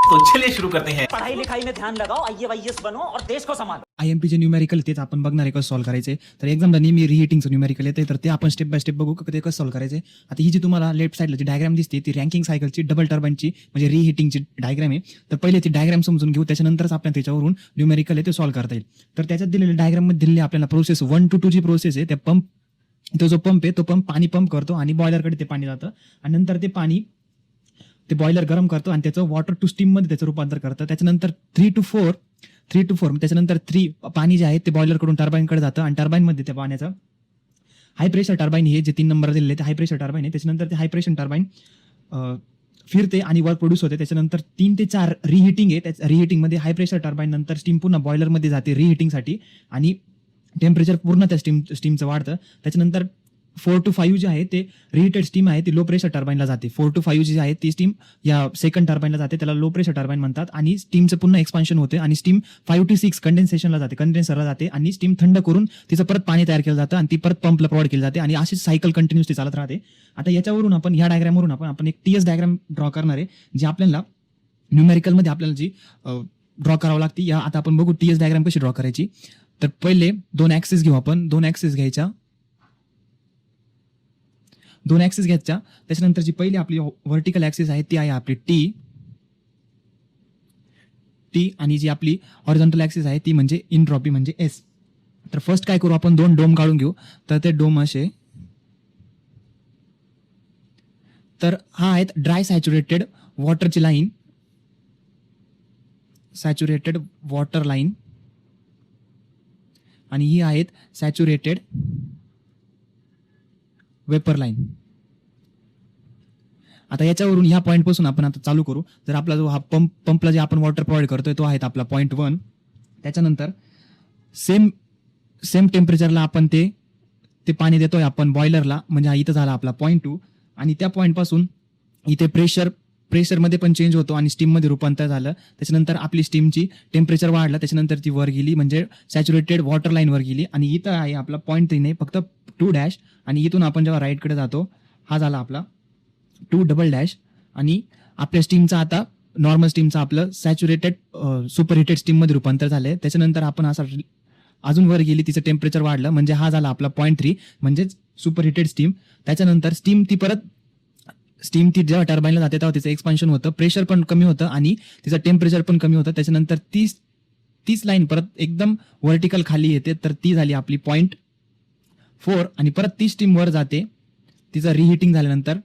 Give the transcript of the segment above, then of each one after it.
तो चलिए शुरू करते हैं। पढ़ाई लिखाई में ध्यान लगाओ, IAS बनो और देश को संभालो. IMP चे न्यूमेरिकल तेच आपण बघणार आहे कसं सॉल्व्ह करायचे. तर एक्झामला नेहमी रिहिटिंगचं न्यूमेरिकल येते, तर ते आपण स्टेप बाय स्टेप बघू का ते कसं सॉल्व्ह करायचे. आता ही जी तुम्हाला लेफ्ट साईडला जी डायग्राम दिसते ती रँकिंग सायकलची डबल टर्बाईनची म्हणजे रिहिटिंगची डायग्राम आहे. तर पहिले ती डायग्राम समजून घेऊ, त्याच्यानंतरच आपल्याला त्याच्यावरून न्यूमेरिकल आहे ते सॉल्व्ह करता येईल. तर त्याच्यात दिलेल्या डायग्राममध्ये दिलेली आपल्याला प्रोसेस 1 to 2 ची प्रोसेस आहे. त्या पंप तो जो पंप आहे तो पंप पाणी पंप करतो आणि बॉयलरकडे ते पाणी जातं आणि नंतर ते पाणी ते बॉयलर गरम करतो आणि त्याचं वॉटर टू स्टीम मध्ये त्याचं रूपांतर करतं. त्याच्यानंतर 3 to 4 त्याच्यानंतर 3 पाणी जे आहे ते बॉयलरकडून टर्बाईनकडे जातं आणि टर्बाईनमध्ये त्या पाण्याचं हाय प्रेशर टर्बाईन हे जे 3 नंबर दिलेले ते हाय प्रेशर टर्बाईन आहे. त्याच्यानंतर ते हाय प्रेशर टर्बाईन फिरते आणि वर्क प्रोड्यूस होते. त्याच्यानंतर 3 ते 4 रिहिटिंग आहे. त्या रिहिटिंगमध्ये हाय प्रेशर टर्बाईन नंतर स्टीम पुन्हा बॉयलरमध्ये जाते रिहिटिंगसाठी आणि टेम्परेचर पूर्ण त्या स्टीमचं वाढतं. त्याच्यानंतर 4 to 5 जे आहे ते रिहिटेड स्टीम आहे ती लो प्रेशर टर्बाईनला जाते. 4 to 5 जी आहे ती स्टीम या सेकंड टर्बाईनला जाते, त्याला लो प्रेशर टर्बाईन म्हणतात आणि स्टीमचं पुन्हा एक्सपान्शन होते आणि स्टीम 5 to 6 कंडेन्सेशनला जाते, कंडेन्सरला जाते आणि स्टीम थंड करून तिचं परत पाणी तयार केलं जातं आणि ती परत पंपला प्रोव्हाइड केली जाते आणि अशीच सायकल कंटिन्युअसली चालत राहते. आता याच्यावरून आपण ह्या डायग्रामवरून आपण एक TS डायग्राम ड्रॉ करणार आहे जी आपल्याला न्यूमेरिकलमध्ये आपल्याला जी ड्रॉ करावं लागते. या आता आपण बघू TS डायग्राम कशी ड्रॉ करायची. तर पहिले 2 ऍक्सिस घेऊ आपण. 2 ऍक्सिस घ्यायच्या. 2 ऍक्सिस घ्यायच्या. त्याच्यानंतर जी पहिली आपली व्हर्टिकल ऍक्सिस आहे ती आहे आपली टी आणि जी आपली हॉरिझॉन्टल ऍक्सिस आहे ती म्हणजे एन्ट्रॉपी म्हणजे S. तर फर्स्ट काय करू आपण 2 डोम काढून घेऊ. तर ते डोम असे, तर हा आहेत ड्राय सॅच्युरेटेड वॉटरची लाईन, सॅच्युरेटेड वॉटर लाईन आणि ही आहेत सॅच्युरेटेड वेपर लाईन. आता याच्यावरून ह्या पॉईंट पासून आपण आता चालू करू. जर आपला जो हा पंपला जे आपण वॉटर प्रोव्हाइड करतोय तो आहे आपला पॉईंट 1. त्याच्यानंतर सेम टेम्परेचरला आपण ते पाणी देतोय आपण बॉयलरला, म्हणजे हा इथं झाला आपला पॉईंट 2 आणि त्या पॉईंट पासून इथे प्रेशरमध्ये पण चेंज होतो आणि स्टीममध्ये रूपांतर झालं. त्याच्यानंतर आपली स्टीमची टेम्परेचर वाढलं, त्याच्यानंतर ती वर गेली म्हणजे सॅच्युरेटेड वॉटर लाईन वर गेली आणि इथं आहे आपला पॉईंट 3 आहे फक्त 2 आणि इथून आपण जेव्हा राईटकडे जातो हा झाला आपला 2 आणि आपल्या स्टीमचा आता नॉर्मल स्टीमचा आपलं सॅच्युरेटेड सुपर हिटेड स्टीममध्ये रूपांतर झालंय. त्याच्यानंतर आपण असा अजून वर गेली, तिचं टेम्परेचर वाढलं म्हणजे हा झाला आपला पॉईंट 3 म्हणजेच सुपर हिटेड स्टीम. त्याच्यानंतर स्टीम ती जेव्हा टर्बाईनला जाते तेव्हा तिचं एक्सपान्शन होतं, प्रेशर पण कमी होतं आणि तिचं टेम्परेचर पण कमी होतं. त्याच्यानंतर तीच लाईन परत एकदम व्हर्टिकल खाली येते, तर ती झाली आपली पॉईंट 4 आणि परत ती स्टीम वर जाते तिचं रिहिटिंग झाल्यानंतर,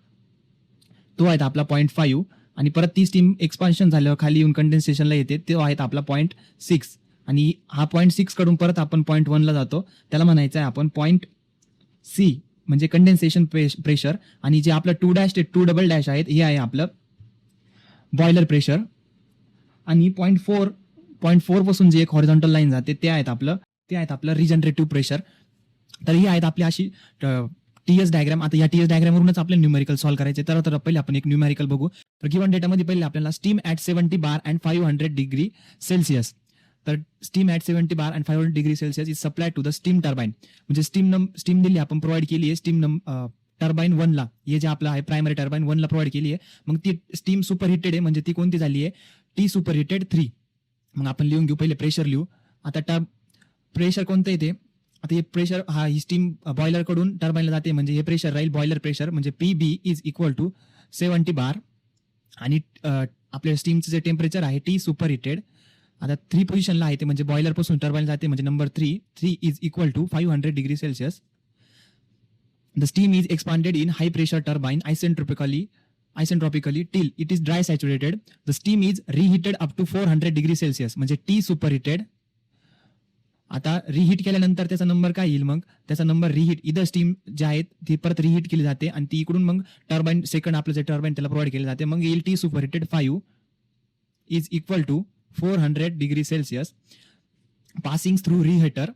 तो आहे आपला पॉईंट 5 आणि परत ती स्टीम एक्सपान्शन झाल्यावर खाली येऊन कंडेन्सेशनला येते, तो आहे आपला पॉईंट 6 आणि हा पॉईंट 6 कडून परत आपण पॉईंट 1 ला जातो, त्याला म्हणायचं आहे आपण पॉईंट C म्हणजे कंडेन्सेशन प्रेशर आणि जे आपलं 2 ते 2 आहेत हे आहे आपलं बॉयलर प्रेशर आणि पॉईंट 4 पासून जी एक हॉरिझॉन्टल लाईन जाते ते आहेत आपलं रिजनरेटिव्ह प्रेशर. तर ही आहेत आपली अशी TS डायग्राम. आता या TS डायग्रामवरूनच आपल्याला न्यूमेरिकल सॉल्व्ह करायचे. तर पहिले आपण एक न्यूमेरिकल बघू. तर गिव्हन डेटामध्ये पहिले आपल्याला steam at 70 bar and 500 degree Celsius. तर steam at 70 bar and 500 degree Celsius is supply to the steam turbine. म्हणजे स्टीम दिली आपण प्रोव्हाइड केली आहे स्टीम टर्बाईन 1 ला, हे जे आपलं आहे प्रायमरी टर्बाईन 1 ला प्रोव्हाइड केली आहे. मग ती स्टीम सुपर हिटेड आहे म्हणजे ती कोणती झाली आहे T सुपर हिटेड 3. मग आपण लिहून घेऊ, पहिले प्रेशर लिहू. आता प्रेशर कोणतं येते, आता हे प्रेशर ही स्टीम बॉयलर कडून टर्बाईनला जाते म्हणजे हे प्रेशर राहील बॉयलर प्रेशर म्हणजे PB इज इक्वल टू 70 बार आणि आपल्या स्टीमचं जे टेम्परेचर आहे T सुपर हिटेड आता 3 पोझिशनला आहे ते म्हणजे बॉयलर पासून टर्बाईन जाते म्हणजे number 3 is equal to 500 degree Celsius. The steam is expanded in high pressure turbine isentropically till it is dry saturated. The steam is reheated up to 400 degree Celsius म्हणजे T super heated. आता reheat केल्यानंतर त्याचा number काय येईल, मग त्याचा number reheat इथं steam जे आहेत ती परत रिहीट केली जाते आणि ती इकडून मग टर्बाईन सेकंड आपलं जे टर्बाईन त्याला प्रोव्हाइड केले जाते. मग येईल T super heated 5 is equal to 400 degree Celsius passing through reheater.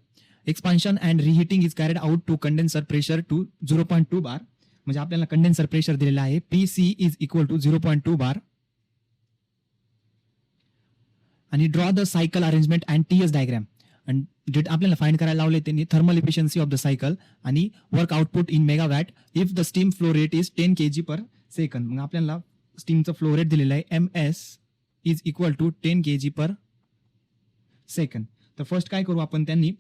Expansion and reheating is carried out to condenser pressure to 0.2 bar. म्हणजे आपल्याला कंडेन्सर प्रेशर दिलेला आहे PC is equal to 0.2 bar. आणि draw the cycle arrangement and TS diagram. आणि आपल्याला find करायला लावले त्यांनी thermal efficiency of the cycle आणि work output in megawatt if the steam flow rate is 10 kg per second. मग आपल्याला स्टीमचं flow rate दिलेलं आहे MS is equal to 10 kg per second. तर फर्स्ट काय करू आपण, त्यांनी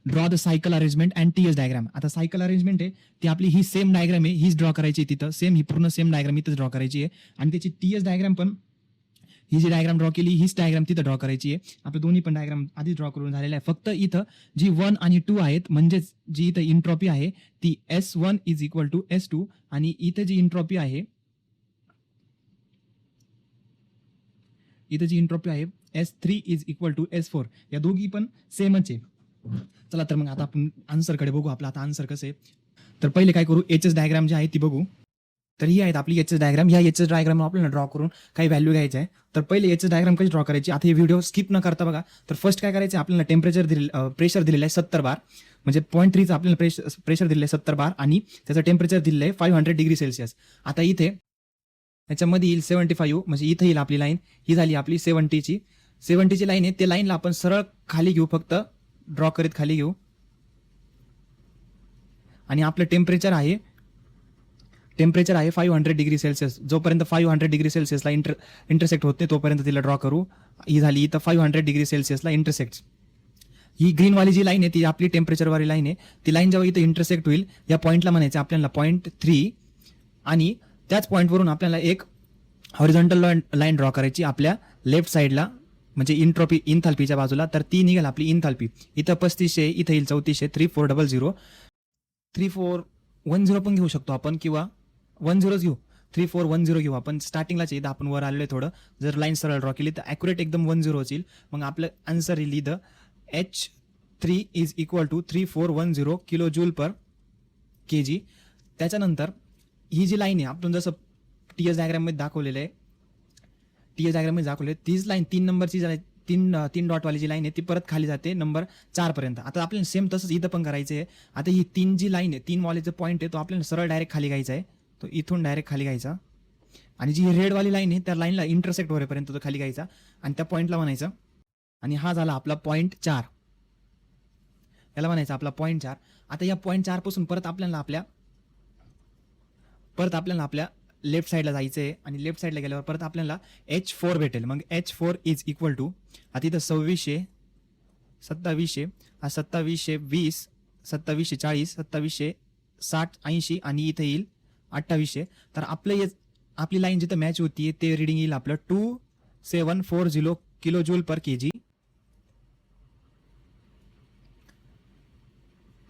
draw the cycle arrangement and TS diagram. आता सायकल अरेंजमेंट आहे ती आपली ही सेम डायग्राम आहे, हीच ड्रॉ करायची आहे तिथं, सेम ही पूर्ण सेम डायग्राम इथं ड्रॉ करायची आहे. आणि त्याची टीएस डायग्राम पण ही जी डायग्राम ड्रॉ केली हीच डायग्राम तिथं ड्रॉ करायची आहे. आपल्या दोन्ही पण डायग्राम आधी ड्रॉ करून झालेला आहे. फक्त इथं जी 1 आणि 2 आहेत, म्हणजेच जी इथं इंट्रॉपी आहे ती S1 is equal to S2 आणि इथं जी इंट्रॉपी आहे S3 is equal to S4. या दोघी पण सेमच आहे. चला तर मग आता आपण आन्सरकडे बघू. आपला आता आन्सर कसं आहे, तर पहिले काय करू, एच एस डायग्राम जी आहे ती बघू. तर ही आहेत आपली एच एस डायग्राम. ह्या एच एस डायग्राम आपल्याला ड्रॉ करून काही व्हॅल्यू घ्यायचं आहे. तर पहिले एच एस डायग्राम कशी ड्रॉ करायची, आता हे व्हिडिओ स्किप न करता बघा. तर फर्स्ट काय करायचं, आपल्याला प्रेशर दिलेलं आहे 70 बार, म्हणजे 0.3चं आपल्याला प्रेशर दिलेलं आहे 70 बार आणि त्याचं टेम्परेचर दिलेलं आहे 500 डिग्री सेल्सिअस. आता इथे याच्यामध्ये येईल 75, म्हणजे इथे येईल आपली लाईन, ही झाली आपली 70ची लाईन आहे. ते लाईनला आपण सरळ खाली घेऊ, फक्त ड्रॉ करीत खाली घेऊ. आणि आपलं टेम्परेचर आहे 500 डिग्री सेल्सिअस. जोपर्यंत 500 डिग्री सेल्सिअसला इंटरसेक्ट होत नाही तोपर्यंत तिला ड्रॉ करू. ही झाली इथं 500 डिग्री सेल्सिअसला इंटरसेक्ट. ही ग्रीनवाली जी लाईन आहे ती आपली टेम्परेचरवाली लाईन आहे. ती लाईन जेव्हा इथं इंटरसेक्ट होईल या पॉईंटला म्हणायचं आपल्याला 0.3 आणि त्याच पॉईंटवरून आपल्याला एक हॉरिझॉन्टल लाईन ड्रॉ करायची आपल्या लेफ्ट साईडला, म्हणजे इंथाल्पीच्या बाजूला. तर ती निघेल आपली इंथाल्पी. इथं 3500, इथं येईल 3400, 3400, 3410 पण घेऊ शकतो आपण किंवा 10 घेऊ, 3410 घेऊ आपण. स्टार्टिंगलाच इथं आपण वर आलोय थोडं, जर लाईन सरळ ड्रॉ केली तर ॲक्युरेट एकदम 10 येईल. मग आपलं आन्सर येईल इथं H3 is equal to 3410 kilojoule per kg. त्याच्यानंतर ही जी लाईन आहे आपण जसं टीएस डायग्राममध्ये दाखवलेलं आहे, तीच लाईन 3 नंबरची तीन डॉटवाली जी लाईन आहे ती परत खाली जाते नंबर 4 पर्यंत. आता आपल्याला सेम तसंच इथं पण करायचं आहे. आता ही 3 जी लाईन आहे, 3 वालीचा पॉईंट आहे तो आपल्याला सरळ डायरेक्ट खाली घ्यायचा आहे. तो इथून डायरेक्ट खाली घ्यायचा आणि जी रेडवाली लाईन आहे त्या लाईनला इंटरसेक्ट होईपर्यंत तो खाली घ्यायचा आणि त्या पॉईंटला म्हणायचं. आणि हा झाला आपला पॉईंट 4, याला म्हणायचं आपला पॉईंट 4. आता या पॉईंट 4 पासून परत आपल्याला आपल्या लेफ्ट साईडला जायचं आहे आणि लेफ्ट साईडला गेल्यावर परत आपल्याला H4 भेटेल. मग H4 इज इक्वल टू, आता इथं 2600, 2700, 2720, 2740, 2760, 80 आणि इथं येईल 2800. तर आपली लाईन जिथं मॅच होती ते रिडिंग येईल आपलं 2740 किलो जूल पर kg.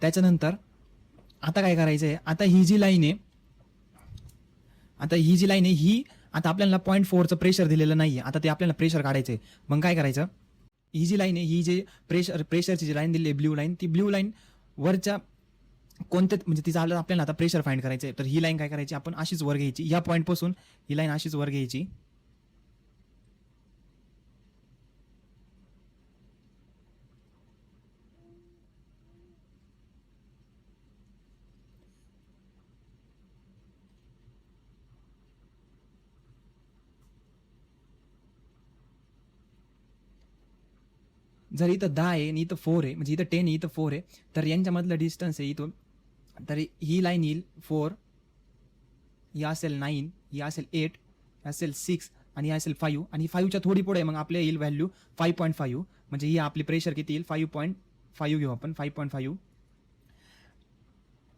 त्याच्यानंतर आता काय करायचं आहे, आता ही जी लाईन आहे ही आता आपल्याला 0.4चं प्रेशर दिलेलं नाहीये. आता ते आपल्याला प्रेशर काढायचं आहे. मग काय करायचं, ही जी लाईन आहे, ही जे प्रेशरची जी लाईन दिली आहे ब्ल्यू लाईन, ती ब्ल्यू लाईन वरच्या कोणत्या, म्हणजे तिचा आपल्याला आता प्रेशर फाइंड करायचं आहे. तर ही लाईन काय करायची, आपण अशीच वर घ्यायची. या पॉईंटपासून ही लाईन अशीच वर घ्यायची. जर इथं 10 आहे आणि इथं 4 आहे, म्हणजे इथं 10 आहे इथं 4 आहे, तर यांच्यामधलं डिस्टन्स आहे इथून, तर ही लाईन येईल 4, ही असेल 9, ही असेल 8, ही असेल 6 आणि ही असेल 5 आणि 5च्या थोडी पुढे मग आपल्या येईल व्हॅल्यू 5.5. म्हणजे ही आपली प्रेशर किती येईल 5.5 घेऊ आपण, 5.5.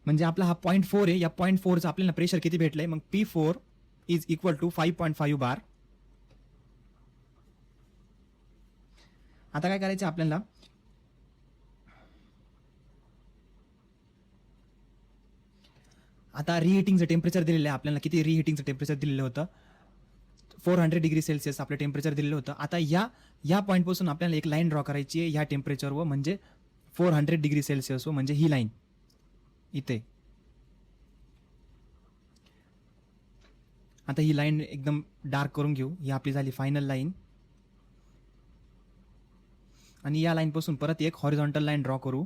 म्हणजे आपला हा 0.4 आहे. या 0.4चं आपल्याला प्रेशर किती भेटलंय, मग P4 इज इक्वल टू 5.5 बार. आता काय करायचं आपल्याला, आता रिहीटिंगचं टेम्परेचर दिलेलं आहे आपल्याला. किती रिहीटिंगचं टेम्परेचर दिलेलं होतं, 400 डिग्री सेल्सिअस आपलं टेम्परेचर दिलेलं होतं. आता या पॉईंटपासून आपल्याला एक लाईन ड्रॉ करायची आहे ह्या टेम्परेचरवर, म्हणजे 400 डिग्री सेल्सिअसवर, म्हणजे ही लाईन इथे. आता ही लाईन एकदम डार्क करून घेऊ. ही आपली झाली फायनल लाईन. आणि या लाईन पासून परत एक हॉरिझॉन्टल लाईन ड्रॉ करू.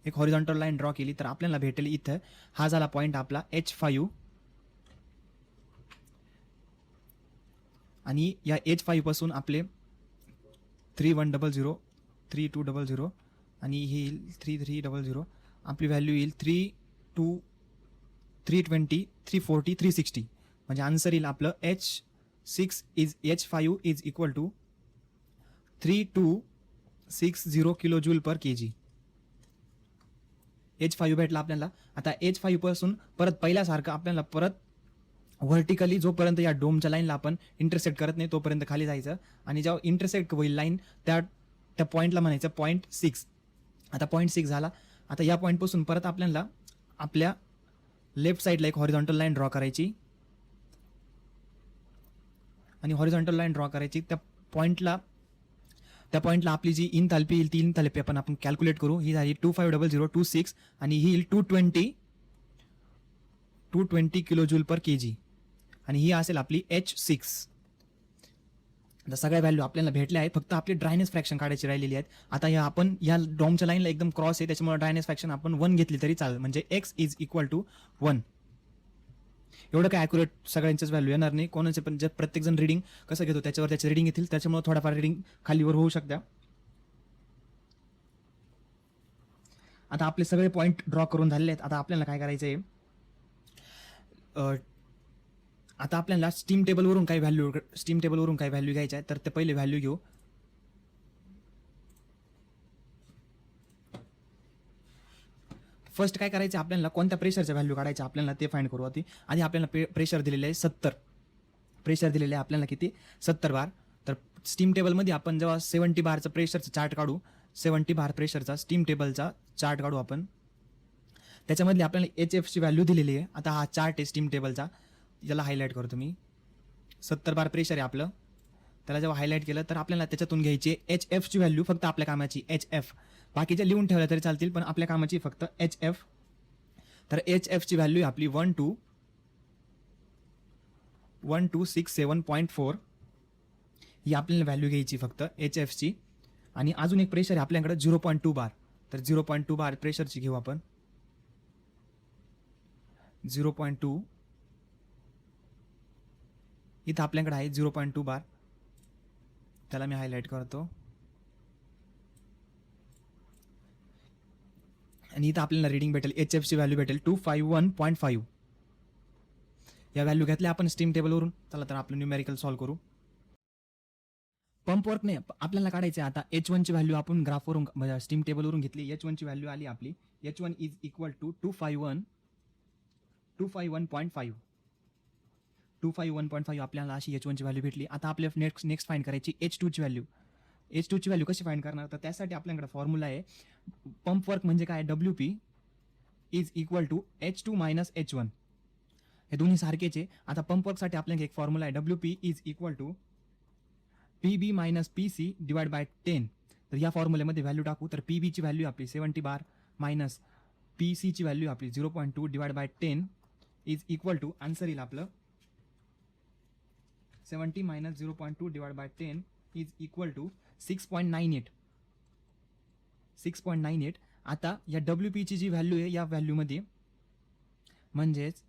एक हॉरिझॉन्टल लाईन ड्रॉ केली तर आपल्याला भेटेल इथं, हा झाला पॉईंट आपला H5. आणि या H5 पासून आपले 3100, 3200 आणि हे येईल 3300. आपली व्हॅल्यू येईल 320, 340, 360. म्हणजे आन्सर येईल आपलं 6 is H5 is equal to 3260 kilojoule per K G. H5 भेटला आपल्याला. आता H5 पासून परत पहिल्यासारखं आपल्याला परत व्हर्टिकली जोपर्यंत या डोमच्या लाईनला आपण इंटरसेक्ट करत नाही तोपर्यंत खाली जायचं आणि जेव्हा इंटरसेक्ट होईल लाईन त्या पॉईंटला म्हणायचं 0.6. आता 0.6 झाला. आता या पॉईंटपासून परत आपल्याला आपल्या लेफ्ट साईडला एक हॉरिझॉन्टल लाईन ड्रॉ करायची आणि हॉरिझॉन्टल लाईन ड्रॉ करायची. त्या पॉईंटला आपली जी इनथाल्पी येईल ती इनथाल्पी आपण कॅल्क्युलेट करू. ही झाली 250026 आणि ही येईल 220 किलो जूल पर के जी आणि ही असेल आपली H6. आता सगळ्या व्हॅल्यू आपल्याला भेटल्या आहेत, फक्त आपली ड्रायनेस फ्रॅक्शन काढायची राहिलेली आहेत. आता आपण या डॉमच्या लाईनला एकदम क्रॉस आहे त्याच्यामुळे ड्रायनेस फ्रॅक्शन आपण 1 घेतली तरी चालेल, म्हणजे x इज इक्वल टू 1. एवढं काय ॲक्युरेट सगळ्यांचेच व्हॅल्यू येणार नाही, कोणाचे पण जे प्रत्येकजण रिडिंग कसं घेतो त्याच्यावर त्याचे रिडिंग येतील, त्याच्यामुळे थोडाफार रिडिंग खालीवर होऊ शकत्या. आता आपले सगळे पॉईंट ड्रॉ करून झालेले आहेत. आता आपल्याला काय करायचं आहे, आता आपल्याला स्टीम टेबलवरून काही व्हॅल्यू घ्यायच्या आहेत. तर ते पहिले व्हॅल्यू घेऊ. फर्स्ट काय करायचं आपल्याला, कोणत्या प्रेशरच्या व्हॅल्यू काढायच्या आपल्याला ते फाइंड करू. आधी आपल्याला प्रेशर दिलेले आहे 70. प्रेशर दिलेले आहे आपल्याला किती, 70 बार. तर स्टीम टेबलमध्ये आपण जेव्हा 70 बारचं प्रेशरचं चार्ट काढू, 70 बार प्रेशरचा स्टीम टेबलचा चार्ट काढू आपण, त्याच्यामधली आपल्याला HFची व्हॅल्यू दिलेली आहे. आता हा चार्ट आहे स्टीम टेबलचा, याला हायलाईट करतो मी. 70 बार प्रेशर आहे आपलं, त्याला जेव्हा हायलाईट केलं तर आपल्याला त्याच्यातून घ्यायची HFची व्हॅल्यू, फक्त आपल्या कामाची HF. बाकीच्या लिहून ठेवल्या तरी चालतील पण आपल्या कामाची फक्त HF. तर HFची व्हॅल्यू आपली 1267.4 ही आपल्याला व्हॅल्यू घ्यायची फक्त HFची. आणि अजून एक प्रेशर आहे आपल्याकडे 0.2 बार. तर 0.2 बार प्रेशरची घेऊ आपण. 0.2 इथं आपल्याकडे आहे 0.2 बार, त्याला मी हायलाईट करतो. आणि इथं आपल्याला रिडिंग भेटेल, HFची व्हॅल्यू भेटेल 251.5. या व्हॅल्यू घेतल्या आपण स्टीम टेबलवरून. चला तर आपलं न्यूमेरिकल सॉल्व्ह करू. पंप वर्कने आपल्याला काढायचे. आता H1 ची व्हॅल्यू आपण ग्राफवरून स्टीम टेबलवरून घेतली. H1 ची व्हॅल्यू आली आपली, H1 इज इक्वल टू 251.5. 251.5 आपल्याला अशी H1 ची व्हॅल्यू भेटली. आता आपल्याला नेक्स्ट फाइंड करायची H2 ची व्हॅल्यू. H2 ची व्हॅल्यू कशी फाइंड करणार, तर त्यासाठी आपल्याकडे फॉर्म्युला आहे. पंप वर्क म्हणजे काय, WP is equal to H2 minus H1. हे दोन्ही सारखेच आहे. आता पंप वर्कसाठी आपल्याकडे एक फॉर्म्युला आहे, WP is equal to PB minus PC divide by 10. तर या फॉर्म्युलेमध्ये व्हॅल्यू टाकू. तर PB ची व्हॅल्यू आपली 70 बार मायनस PC ची व्हॅल्यू आपली 0.2 divide by 10 is equal to, answer येईल आपलं 70 minus 0.2 divide by 10 is equal to 6.98. 6.98. आता या WP ची जी व्हॅल्यू आहे या व्हॅल्यूमध्ये, म्हणजेच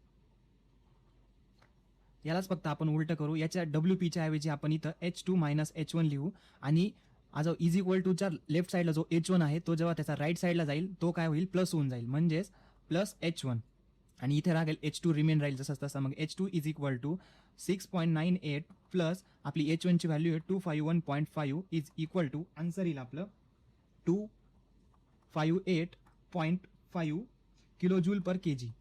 यालाच फक्त आपण उलट करू. याच्या WP च्या ऐवजी आपण इथं H2 मायनस H1 लिहू आणि जो इज इक्वल टूच्या लेफ्ट साईडला जो H1 आहे तो जेव्हा त्याचा राईट साईडला जाईल तो काय होईल, प्लस होऊन जाईल, म्हणजेच प्लस H1. आणि इथे राहील H2 रिमेन राहील जसं तसं. मग H2 is equal to 6.98 plus आपली H1 ची व्हॅल्यू आहे 251.5 इज इक्वल टू, आन्सर येईल आपलं 258.5 किलो जूल पर के जी.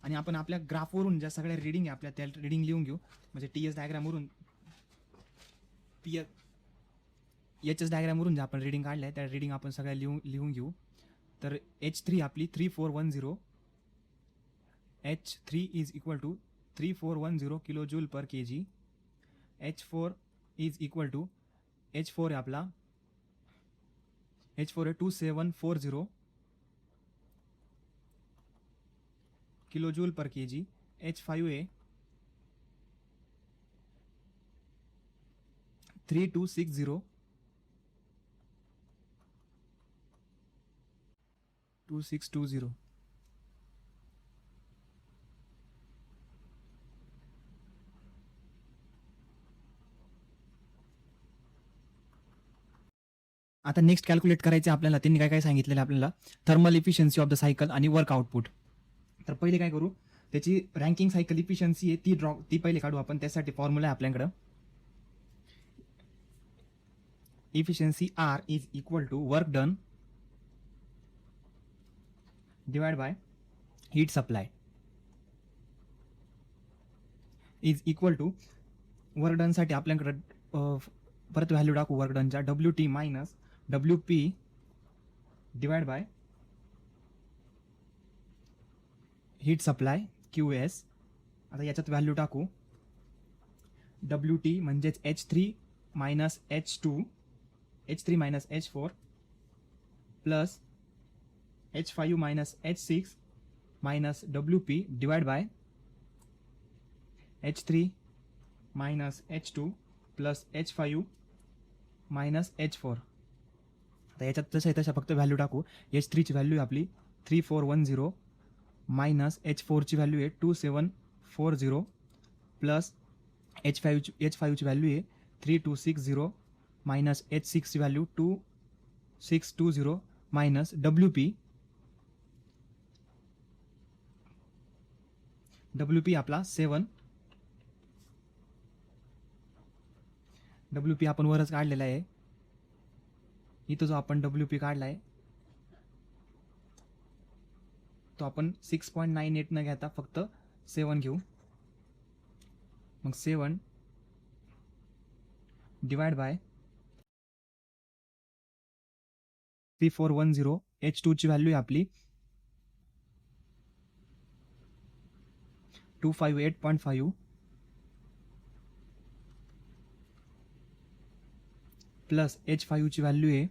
आणि आपण आपल्या ग्राफवरून ज्या सगळ्या रिडिंग आहे आपल्या त्या रिडिंग लिहून घेऊ. म्हणजे TS डायग्रामवरून HS डायग्रामवरून ज्या आपण रिडिंग काढल्या त्या रिडिंग आपण सगळ्या लिहून घेऊ. तर H3 आपली 3410. H3 is equal to 3410 kilojoule per K G. H4 is equal to, H4 आहे आपला, H4 आहे 2740 kilo joule per K G. H5 आहे 3260 2620. आता नेक्स्ट कॅल्क्युलेट करायचे आपल्याला. त्यांनी काय काय सांगितलेलं आपल्याला, thermal efficiency of the cycle आणि वर्क आउटपुट. तर पहिले काय करू, त्याची रँकिंग सायकल इफिशियन्सी आहे ती पहिले काढू आपण. त्यासाठी फॉर्म्युला आहे आपल्याकडं. Efficiency R is equal to work done divide by heat supply is equal to work डनसाठी आपल्याकडं परत व्हॅल्यू टाकू वर्क डनच्या WT minus WP divide by heat supply QS. आता याच्यात व्हॅल्यू टाकू WT म्हणजेच H3 minus H3 minus H4 plus H5 minus H6 minus WP divide by H3 minus H2 plus H5 minus H4. आता याच्यात तसं आहे तशा फक्त व्हॅल्यू टाकू. H3 ची व्हॅल्यू आपली 3410 मायनस H4 ची व्हॅल्यू आहे 2740 प्लस H5 ची व्हॅल्यू आहे 3260 मायनस H6 ची व्हॅल्यू 2620 मायनस WP आपला 7. WP आपण वरच काढलेला आहे. इथं जो आपण WP काढला आहे तो आपण 6.98 न घेता फक्त 7 घेऊ. मग 7 डिवाइड बाय 3410. H2 ची व्हॅल्यू आहे आपली 258.5 प्लस H5 ची व्हॅल्यू आहे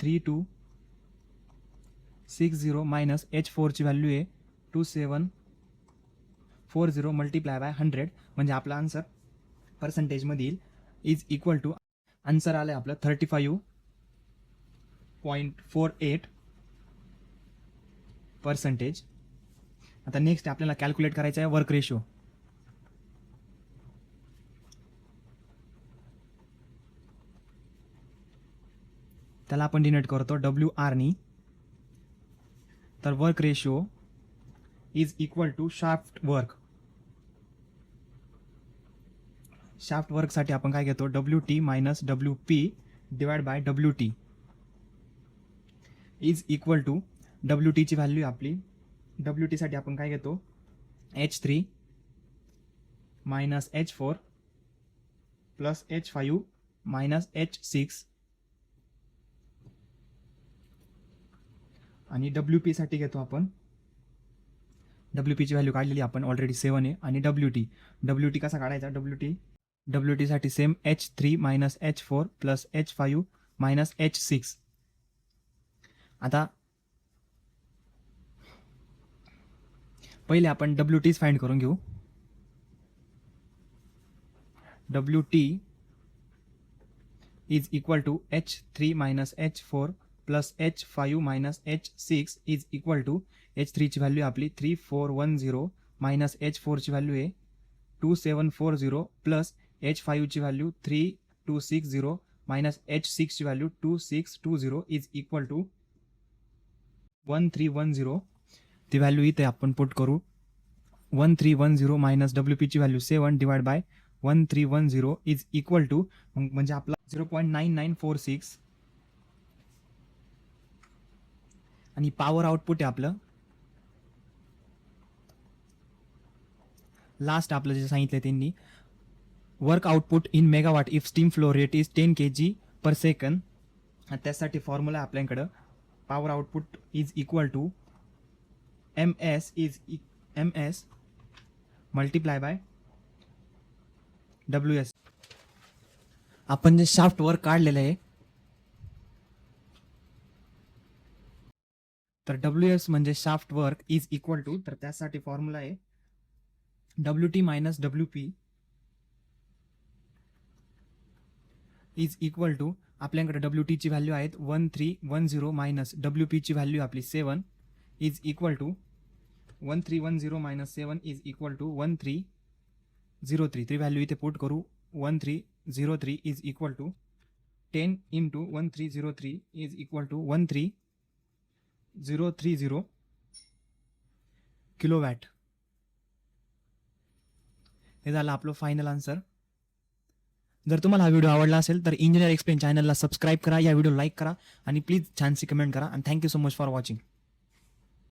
3260 मायनस H4 ची व्हॅल्यू आहे 2740 मल्टिप्लाय बाय 100. म्हणजे आपला आन्सर पर्सेंटेजमध्ये येईल इज इक्वल टू आन्सर आलं आहे आपलं 35.48%. आता नेक्स्ट आपल्याला कॅल्क्युलेट करायचं आहे वर्क रेशो. त्याला आपण डिनोट करतो WR नी. तर work ratio is equal to shaft work. Shaft वर्कसाठी आपण काय घेतो WT minus WP divide by WT is equal to WT ची व्हॅल्यू आपली WT साठी आपण काय घेतो H3 minus H4 plus H5 minus H6 आणि WP साठी घेतो आपण WP ची व्हॅल्यू काढलेली आपण ऑलरेडी 7 आहे. आणि WT कसा काढायचा WT साठी same H3 minus H4 plus H5 minus H6. आता पहिले आपण WT's फाइंड करून घेऊ. WT is equal to H3 minus H4 plus H5 minus H6 is equal to H3 ची व्हॅल्यू आपली 3410 मायनस H4 ची व्हॅल्यू आहे 2740 प्लस H5 ची व्हॅल्यू 3260 मायनस H6 ची व्हॅल्यू 2620 इज इक्वल टू 1310. ती व्हॅल्यू इथे आपण पुट करू 1310 मायनस WP ची value 7 divide by 1310 is equal to म्हणजे आपला 0.9946. आणि पॉवर आउटपुट आहे आपलं लास्ट आपलं जे सांगितलं त्यांनी work output in megawatt if steam flow rate is 10 kg per second. त्यासाठी फॉर्म्युला आहे आपल्याकडं power output is equal to MS multiply by WS. आपण जे शाफ्ट वर्क काढलेलं आहे तर WS म्हणजे shaft work is equal to तर त्यासाठी फॉर्म्युला आहे WT minus WP is equal to आपल्याकडे WT ची व्हॅल्यू आहेत 1310 मायनस WP ची व्हॅल्यू आपली 7 is equal to 1310 minus 7 is equal to 1303. ती व्हॅल्यू इथे पुट करू 1303 is equal to 10 into 1303 is equal to 13030 kilowatt. हे झालं आपलं फायनल आन्सर. जर तुम्हाला हा व्हिडिओ आवडला असेल तर इंजिनियर एक्सप्लेन चॅनलला सबस्क्राईब करा, या व्हिडिओ लाईक करा आणि प्लीज छानशी कमेंट करा. आणि thank you so much for watching.